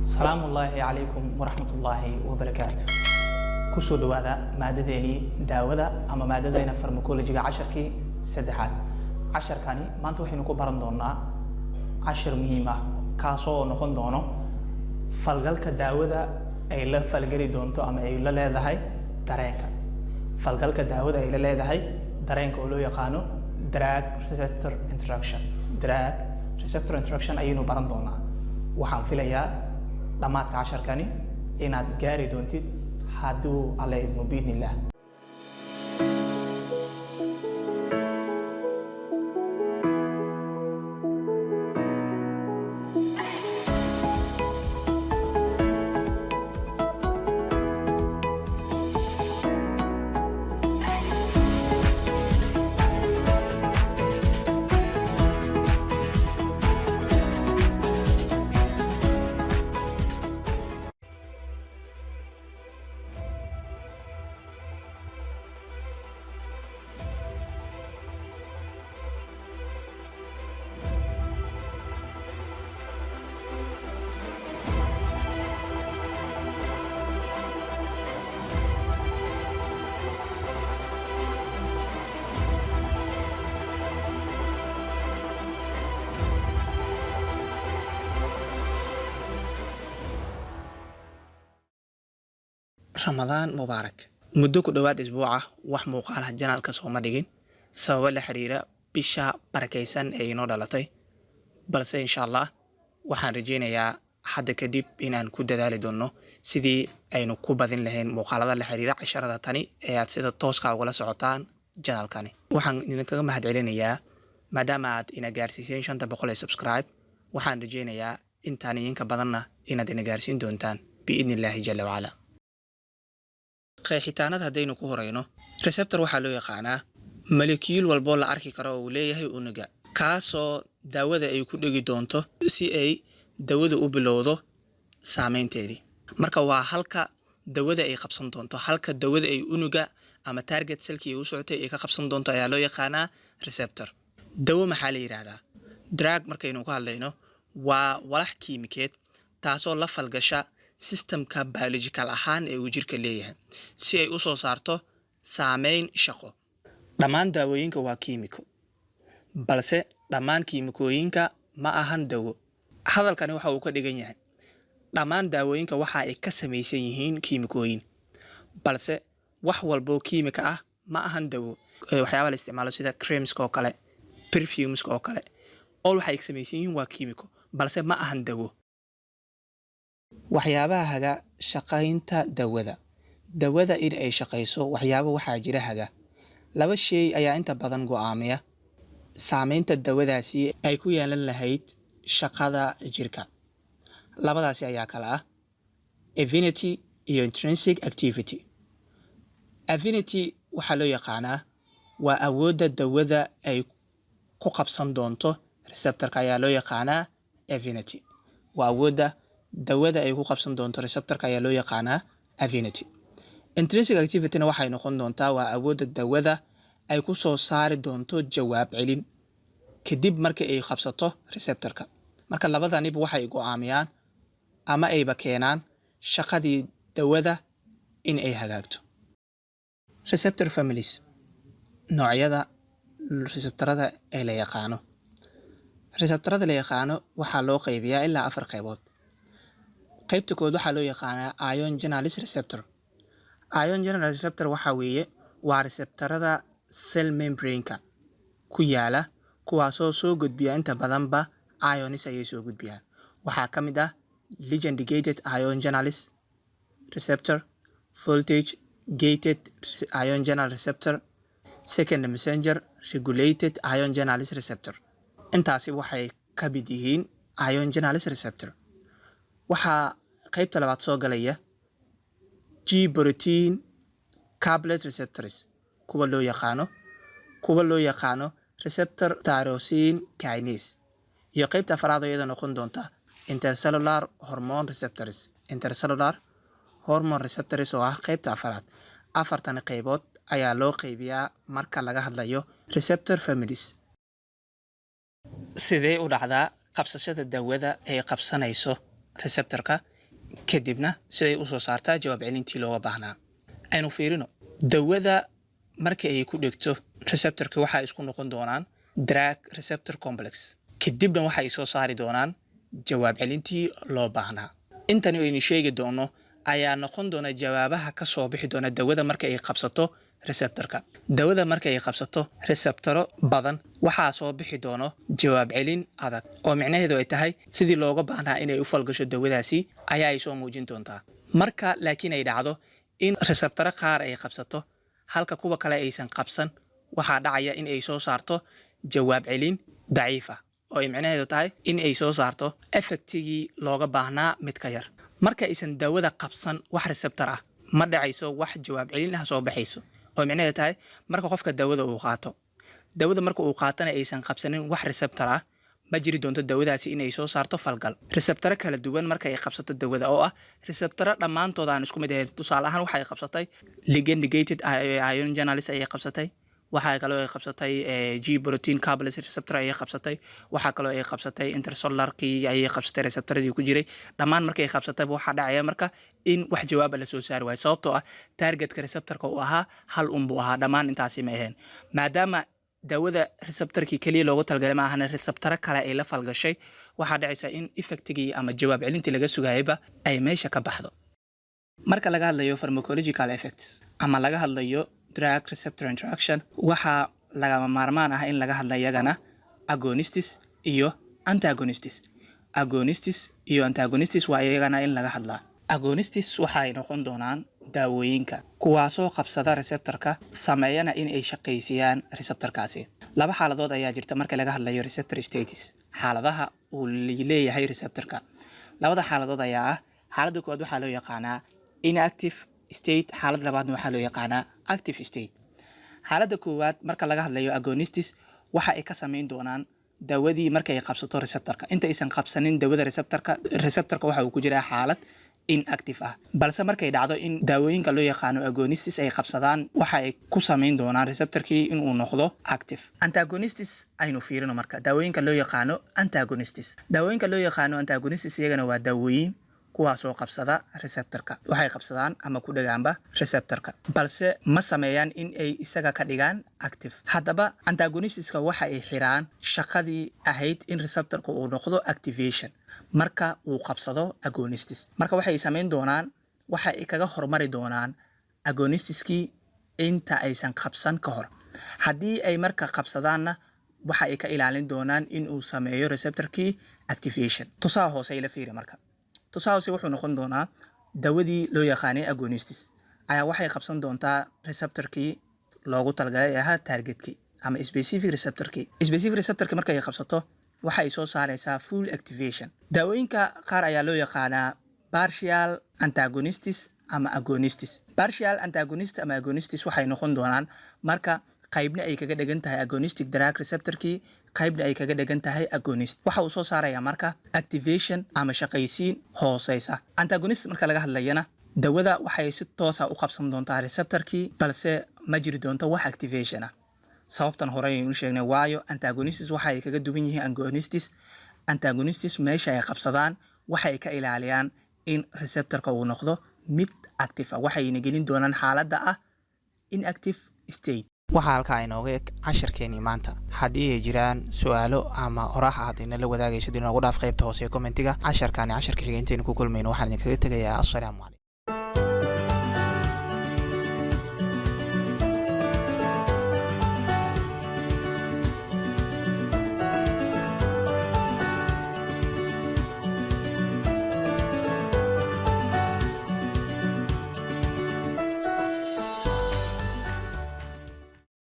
السلام الله عليكم ورحمة الله وبركاته. كسو دوادا مادديني داودا أما ماددينا فرمكولوجيا عشركي سدحات. عشر كاني ما انتو حينكو برندونا عشر مهمة كاسو نخون دونو فالغالك داودا أي لا فالغالي دونتو أما أي لا لهاي درينكا. فالغالك داودا أي لا لهاي درينكا ولو يقانو drug receptor interaction. drug receptor interaction أينو برندونا. waxaan filayaa dhamaadka casharkani inaad gaari doontid hadduu alla idmo biidnillah. رمضان مبارك. مدو كدوات اسبوعه wax muuqaalaha janaalka soo ma dhigin sabab la xiriira bisha barakeysan ee inoo dhalatay balse insha Allah waxaan rajeynayaa hadda kadib inaan ku dadaali doono sidii aynu ku badin lahayn muuqaalada la xiriira casharada tani ee aad sida tooska uga socotaan janaalkani. Waxaan idinkaga mahadcelinayaa maadaama aad ina gaarsiiseen 500 subscribe. waxaan rajeynayaa intaan idinka badanna inaad ina gaarsiin doontaan biidnillaahi jalla wa ala. qeexitaanada haddaynu ku horeyno receptor waxaa loo yaqaanaa molecule walbo la arki karo oo uu leeyahay unuga kaasoo daawada ay ku dhigi doonto si ay daawada u bilowdo saameynteedii. marka waa halka daawada ay qabsan doonto, halka daawada ay unuga ama target cellkii u socotay ay ka qabsan doonto ayaa loo yaqaanaa receptor. daawo maxaa la yiraahdaa? drug markaynu ku hadlayno waa walax kiimikeed taasoo la falgasha systemka biological ahaan ee uu jirka leeyahay si ay u soo saarto saameyn shaqo. dhammaan daawooyinka waa kiimiko balse dhammaan kiimikooyinka ma ahan dawo. hadalkani waxa uu ka dhigan yahay dhammaan daawooyinka waxa ay ka samaysan yihiin kiimikooyin balse wax walbo kiimika ah ma ahan dawo. waxyaabaha la isticmaalo sida creams oo kale, perfumes oo kale, all waxa ay ka samaysan yihiin waa kiimiko balse ma ahan dawo. waxyaabaha haga shaqaynta dawada in ay shaqayso waxyaabo waxaa jira haga laba shay ayaa inta badan go'aamiya saameynta dawadaasi ay ku yeelan lahayd shaqada jirka. labadaasi ayaa kala ah affinity iyo intrinsic activity. affinity waxaa loo yaqaanaa waa awoodda dawada ay ku qabsan doonto receptorka ayaa loo yaqaanaa affinity. waa awoodda dawada ay ku qabsan doonto receptorka ayaa loo yaqaanaa affinity. intrinsic activity-na waxay noqon doontaa waa awoodda dawada ay ku soo saari doonto jawaab celin kadib markii ay qabsato receptorka. marka labadaniba waxay go'aamiyaan ama ayba keenaan shaqadii dawada in ay hagaagto. receptor families noocyada receptorada ee la yaqaano. receptorada la yaqaano waxaa loo qaybiyaa ilaa 4 qaybood. qaybta kood waxaa loo yaqaanaa ion channel receptor. ion channel receptor waxa weeye waa receptorada cell membrane-ka ku yaala kuwaasoo soo gudbiya inta badanba ions ayay soo gudbiyaan. waxaa ka mid ah ligand gated ion channel receptor, voltage gated ion channel receptor, second messenger regulated ion channel receptor. intaasi waxay ka mid yihiin ion channel receptor. waxaa qaybta labaad soo galaya G protein couplet receptors kuwa loo yaqaano receptor tyrosine kinase. iyo qaybta afraad iyada noqon doonta intercellular hormone receptors. intercellular hormone receptors oo ah qaybta afraad. afartan qaybood ayaa loo qaybiyaa marka laga hadlayo receptor families. sidee u dhacdaa qabsashada dawada ay qabsanayso receptorka kadibna siday u soo saartaa jawaab celintii looga baahnaa. Aynu fiirino dawada marka ay ku dhigto receptorka waxa isku noqon doonaan drug receptor complex, kadibna waxa ay soo saari doonaan jawaab celintii loo baahnaa. Intani aynu sheegi doono ayaa noqon doona jawaabaha ka soo bixi doona dawada marka ay qabsato receptorka. Dawada marka ay qabsato receptoro badan waxaa soo bixi doono jawaab celin adag oo micnaheedu ay tahay sidii looga baahnaa inay u falgasho dawadaasi ayaa ay soo muujin doontaa. Marka laakiin ay dhacdo in receptoro qaar ay qabsato halka kuwa kale aysan qabsan, waxaa dhacaya in ay soo saarto jawaab celin daciif ah oo ay micnaheedu tahay in ay soo saarto effectigii looga baahnaa mid ka yar. Marka aysan dawada qabsan wax receptor ah ma dhacayso wax jawaab celin ah soo baxayso oo micnaheedu tahay marka qofka dawada uu qaato, dawada marka uu qaatana aysan qabsanin wax receptor ah ma jiri doonto dawadaasi inay soo saarto falgal. Receptoro kala duwan marka ay qabsato dawada oo ah receptoro dhammaantood aan isku mid ahayn. Tusaale ahaan waxa ay qabsatay ligand gated ion channels ay qabsatay, waxa kale oo ay qabsatay G protein couplase receptor ay qabsatay, waxa kale oo ay qabsatay intercellular key ay qabsatay receptoradii ku jiray. Dhammaan markay qabsatay waxa dhacaya marka in wax jawaab la soo saari waayo sababtoo ah targetka receptorka uu ahaa hal buu ahaa, dhammaan intaasi ma ahayn. Maadaama dawada receptorkii kaliya loogu talagalay ma ahana receptoro kale ay la falgashay, waxaa dhacaysa in effectigii ama jawaab celintii laga sugayayba ay meesha ka baxdo. Marka laga hadlayo pharmacological effects ama laga hadlayo drug receptor interaction, waxaa lagama maarmaan ah in laga hadla iyagana agonists iyo antagonists. Agonists iyo antagonists waa iyagana in laga hadlaa. Agonists waxa ay noqon doonaan daawooyinka kuwaasoo qabsada receptorka sameeyana in ay shaqeysiyaan receptorkaasi. Laba xaaladood ayaa jirta marka laga hadlayo receptor status, xaaladaha uu leeyahay receptorka. Labada xaaladood ayaa ah xaaladda koowaad waxaa loo yaqaanaa inactive state, xaaladda labaadna waxaa loo yaqaanaa active state. Xaaladda koowaad marka laga hadlayo agonists waxa ay ka sameyn doonaan dawadii marka ay qabsato receptorka. Inta aysan qabsanin dawada receptorka waxa uu ku jiraa xaalad inactive ah, balse markay dhacdo in daawooyinka loo yaqaano agonists ay qabsadaan waxa ay ku sameyn doonaan receptorkii in uu noqdo active. Antagonists aynu fiirino marka daawooyinka loo yaqaano antagonists. Daawooyinka loo yaqaano antagonists iyagana waa daawooyin kuwaasoo qabsada receptorka, waxay qabsadaan ama ku dhagaanba receptorka balse ma sameeyaan in ay isaga ka dhigaan active. Haddaba antagonistiska waxa ay xiraan shaqadii ahayd in receptorka uu noqdo activation marka uu qabsado agonists. Marka waxay sameyn doonaan waxa ay kaga hormari doonaan agonistiskii inta aysan qabsan ka hor. Haddii ay marka qabsadaanna waxa ay ka ilaalin doonaan in uu sameeyo receptorkii activation. Tusaale hoose ay la fiiri marka. Tusaale wuxuu noqon doonaa dawadii loo yaqaanay agonists ayaa waxay qabsan doontaa receptorkii loogu talagalay ahaa targetkii ama specific receptorkii. Specific receptorkii marka ay qabsato waxa ay soo saaraysaa full activation. Daawooyinka qaar ayaa loo yaqaanaa partial antagonists ama agonists. Partial antagonist ama agonists waxay noqon doonaan marka qaybna ay kaga dhagan tahay agonistic drug receptorkii, qaybna ay kaga dhagan tahay agonist. Waxa uu soo saaraya marka activation ama shaqaysiin hooseysa. Antagonist marka laga hadlayana dawada waxay si toos ah u qabsan doontaa receptorkii balse ma jiri doonto wax activation ah. Sababtan hore aynu sheegnay waayo antagonists waxa ay kaga duwan yihiin agonists. Antagonists meesha ay qabsadaan waxa ay ka ilaaliyaan in receptorka uu noqdo mid active ah, waxayna gelin doonaan xaaladda ah inactive state. Waxa halka inooga eg casharkeeni maanta. Haddii ay jiraan su'aalo ama oraah aad inala wadaagayso inoogu dhaaf qaybta hoose ee commentiga. Casharkaani casharka xigeenteena ku kulmayno waxaan idinkaga tegayaa. Assalaamu calaykum.